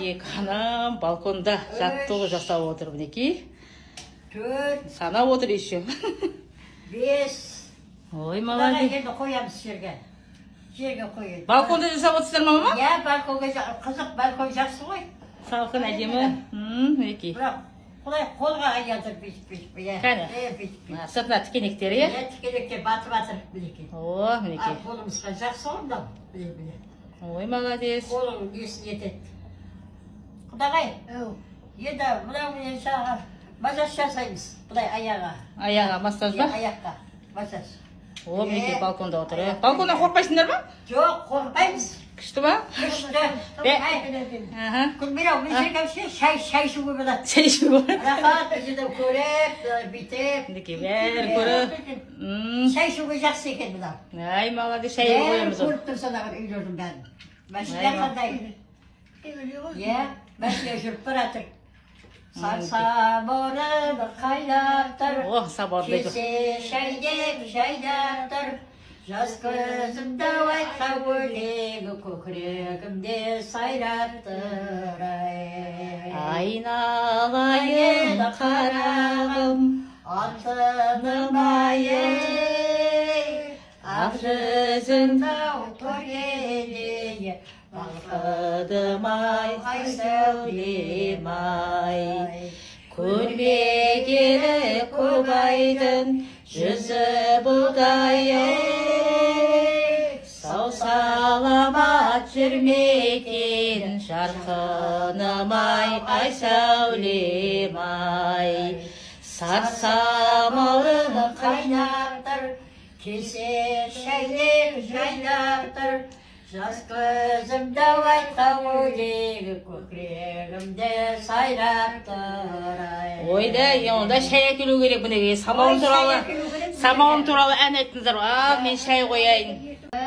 Екі анам балконда жаттығу жасап отыр мінекей. 4, Санап отыр еще. 5. Ой, Мына молодец. енді қоямыз жерге. Жерге қояды. Балконда жасап отырсыздар ма, мама? Иә, балконға қызық, балкон жақсы ғой. Салқын әдемі. Мінекей. Бірақ құдай қолға аядыр бүйтіп. Кәне. Бүйтіп. Сыртына тікенектер, иә? Тікенекке батыр мінекей. О, мінекей. Қолымызға жақсы ғой мынау. Міне. Ой, молодец. Қолың несін етеді. Құдағай, енді мынау мен жаңа массаж жасаймыз. Бұлай аяға. Аяға массаж ба? Аяққа массаж. О, мінекей балконда отыр, иә? Балконда қорқпайсыңдар ма? Жоқ, қорқпаймыз. Күшті ба? Күшті. Аха. Күлмирау, мен жерге шай ішуге болады. Шай ішуге болады. Рахат, өзіде көріп, бүйтіп. Мінекей бәрі көріп. Шай ішуге жақсы екен мынау. Ай, молодец, шайға қоямыз ол. Көріп тұрсанаған үйлердің бәрін. Мәселе қандай? Иә, мәселе жүріп баратыр. Саморын қайнап тұр. О, саборды екен. Кесе шайдеп жайнап тұр. Жас көзімді айтқан өлегі көкірегімде сайрап тұр. Айналайын қарағым, алтыным ай, ақ жүзіңді көргенде балқыдым ай сәулем ай. Көрмегені көп айдың жүзі бұдай, сау саламат жүрмеген жарқыным ай сәулем ай. Сарсамалым қайнап тұр, кесе шайдеп жайнап тұр. Жас көзімді айтқан өлегі көкірегімде сайрап тұр. Ойда, онда шай әкелу керек, мінекей самауын туралы ән айттыңыздар. Ал, мен шай қояйын.